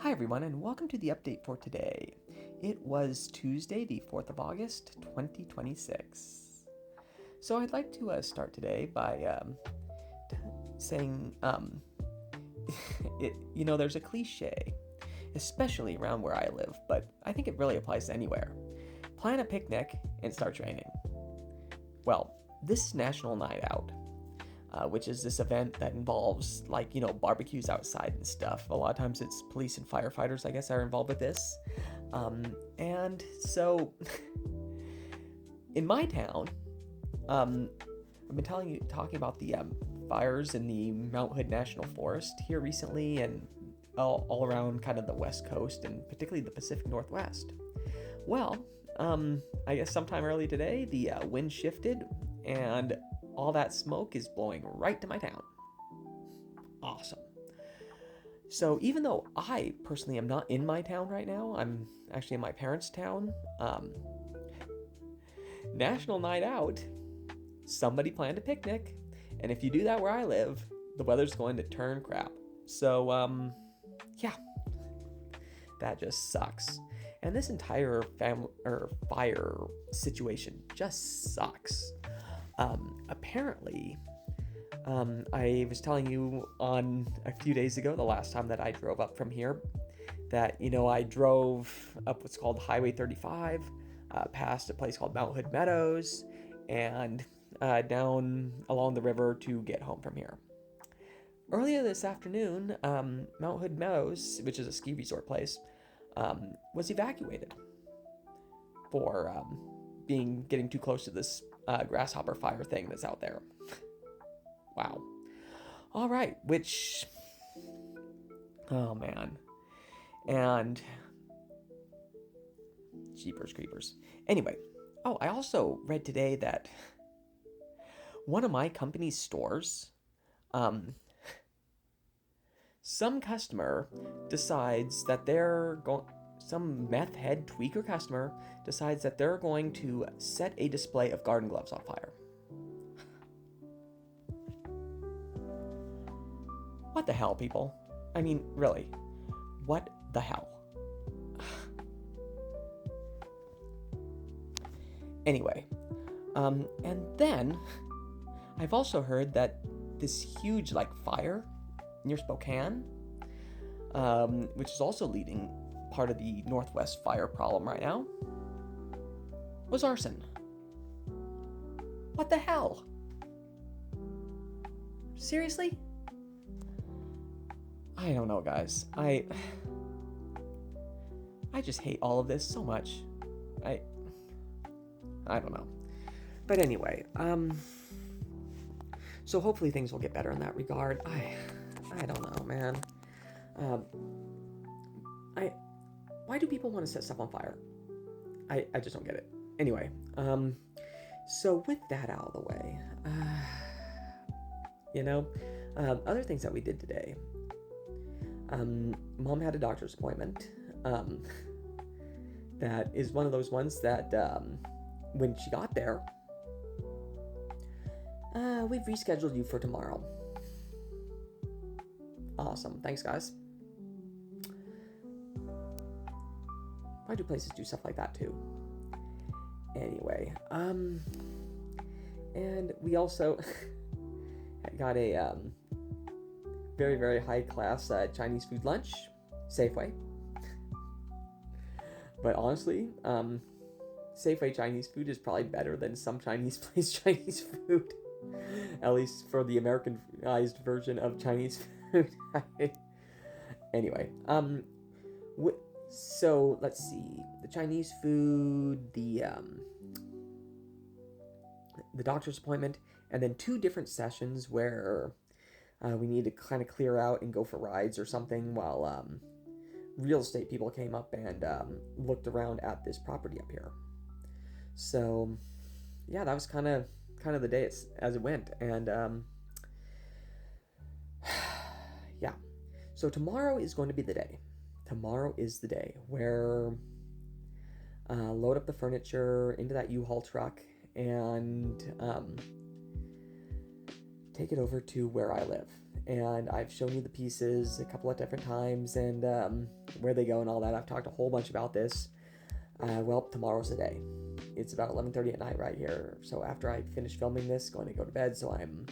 Hi, everyone, and welcome to the update for today. It was Tuesday, the 4th of August, 2026. So, I'd like to start today by saying, there's a cliche, especially around where I live, but I think it really applies to anywhere. Plan a picnic and start raining. Well, this is National Night Out, which is this event that involves, barbecues outside and stuff. A lot of times it's police and firefighters, I guess, are involved with this. And so, in my town, I've been talking about the fires in the Mount Hood National Forest here recently and all around kind of the West Coast and particularly the Pacific Northwest. Well, I guess sometime early today, the wind shifted and all that smoke is blowing right to my town. Awesome. So even though I personally am not in my town right now, I'm actually in my parents' town. National Night Out. Somebody planned a picnic, and if you do that where I live, the weather's going to turn crap. So, yeah, that just sucks. And this entire fire situation just sucks. Apparently, I was telling you on a few days ago, the last time that I drove up from here, that, I drove up what's called Highway 35, past a place called Mount Hood Meadows, and down along the river to get home from here. Earlier this afternoon, Mount Hood Meadows, which is a ski resort place, was evacuated for getting too close to this grasshopper fire thing that's out there. Wow. All right, oh man. And jeepers creepers. Anyway, I also read today that one of my company's stores, some customer decides that some meth head tweaker customer decides that they're going to set a display of garden gloves on fire. What the hell, people? I mean, really, what the hell? Anyway, and then I've also heard that this huge fire near Spokane, which is also leading part of the Northwest fire problem right now, was arson. What the hell? Seriously? I don't know, guys. I just hate all of this so much. I don't know. But anyway, so hopefully things will get better in that regard. I don't know, man. Why do people want to set stuff on fire? I just don't get it. Anyway, so with that out of the way, other things that we did today. Mom had a doctor's appointment. That is one of those ones that, when she got there, we've rescheduled you for tomorrow. Awesome. Thanks, guys. Why do places do stuff like that, too? Anyway, and we also got a, very, very high-class Chinese food lunch, Safeway. But honestly, Safeway Chinese food is probably better than some Chinese place Chinese food. At least for the Americanized version of Chinese food. Anyway, so let's see. The Chinese food, the doctor's appointment, and then 2 different sessions where we need to kind of clear out and go for rides or something while real estate people came up and looked around at this property up here. So, yeah, that was kind of the day as it went. And, yeah. So tomorrow is going to be the day. Tomorrow is the day where load up the furniture into that U-Haul truck and take it over to where I live. And I've shown you the pieces a couple of different times and where they go and all that. I've talked a whole bunch about this. Well, tomorrow's the day. It's about 11:30 at night right here. So after I finish filming this, going to go to bed. So I'm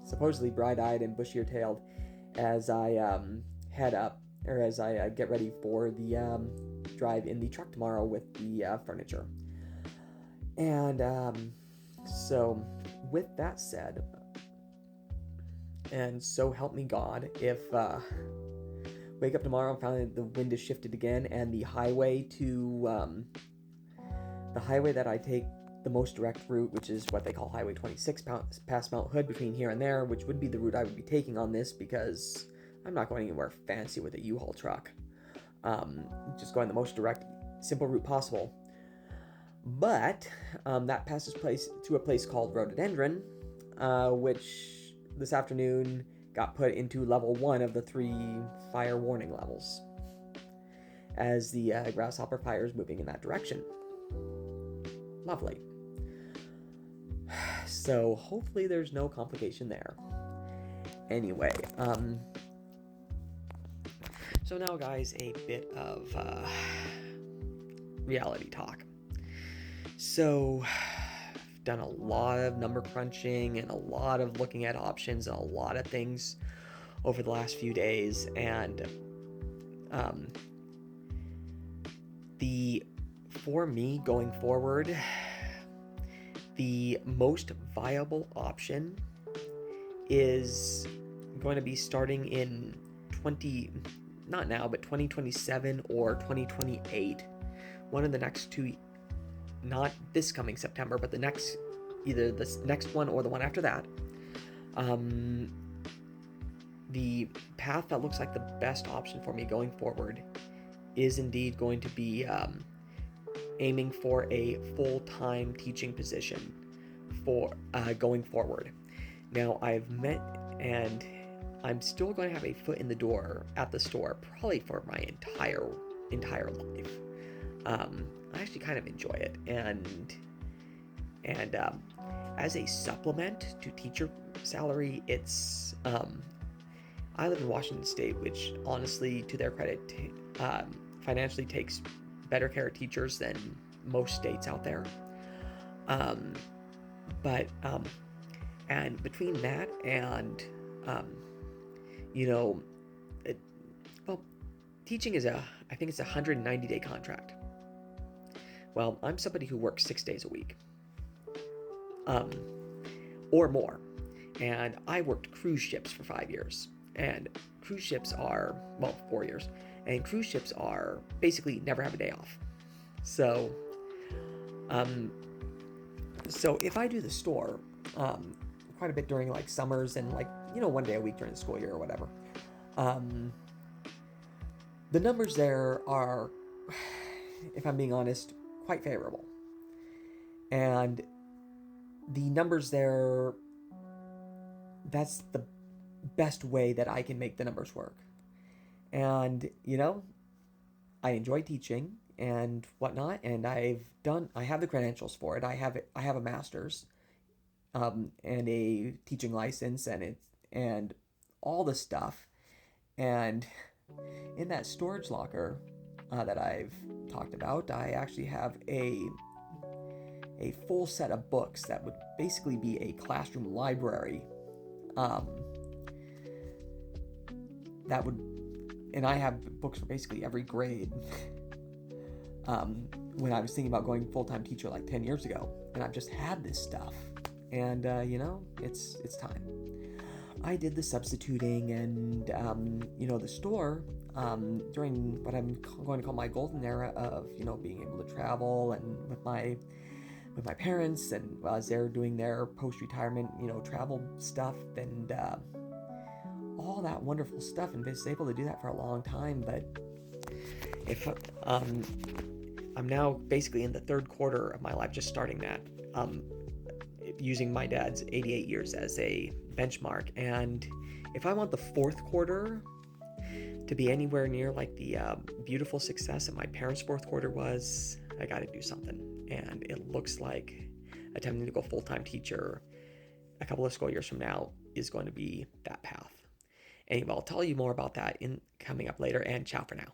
supposedly bright-eyed and bushy-tailed as I head up, or as I get ready for the drive in the truck tomorrow with the furniture. And so with that said, and so help me God, if wake up tomorrow and find that the wind has shifted again and the highway to the highway that I take the most direct route, which is what they call Highway 26 past Mount Hood between here and there, which would be the route I would be taking on this because I'm not going anywhere fancy with a U-Haul truck. Just going the most direct, simple route possible. But that passes to a place called Rhododendron, which this afternoon got put into level 1 of the 3 fire warning levels as the grasshopper fire is moving in that direction. Lovely. So hopefully there's no complication there. Anyway, so now guys, a bit of reality talk. So I've done a lot of number crunching and a lot of looking at options and a lot of things over the last few days, and for me going forward, the most viable option is going to be starting in 2027 or 2028. One of the next two, not this coming September, but either the next one or the one after that. The path that looks like the best option for me going forward is indeed going to be aiming for a full-time teaching position for going forward. Now, I've met, and I'm still going to have a foot in the door at the store probably for my entire life. I actually kind of enjoy it, and as a supplement to teacher salary, it's I live in Washington State, which honestly, to their credit, financially takes better care of teachers than most states out there. And between that and, teaching is I think it's a 190-day contract. Well, I'm somebody who works 6 days a week, or more. And I worked cruise ships for 5 years. And cruise ships are, 4 years. And cruise ships are basically never have a day off. So if I do the store quite a bit during like summers and 1 day a week during the school year or whatever, the numbers there are, if I'm being honest, quite favorable. And the numbers there, that's the best way that I can make the numbers work. And, I enjoy teaching and whatnot, and I have the credentials for it. I have a master's, and a teaching license, and all the stuff. And in that storage locker that I've talked about, I actually have a full set of books that would basically be a classroom library. And I have books for basically every grade. When I was thinking about going full-time teacher 10 years ago, and I've just had this stuff, and it's time. I did the substituting and the store during what I'm going to call my golden era of being able to travel and with my parents, and as they're doing their post-retirement travel stuff and all that wonderful stuff, and was able to do that for a long time. But if I'm now basically in the third quarter of my life, just starting that, using my dad's 88 years as a benchmark, and if I want the fourth quarter to be anywhere near the beautiful success that my parents' fourth quarter was, I got to do something. And it looks like attempting to go full-time teacher a couple of school years from now is going to be that path. Anyway, I'll tell you more about that in coming up later, and ciao for now.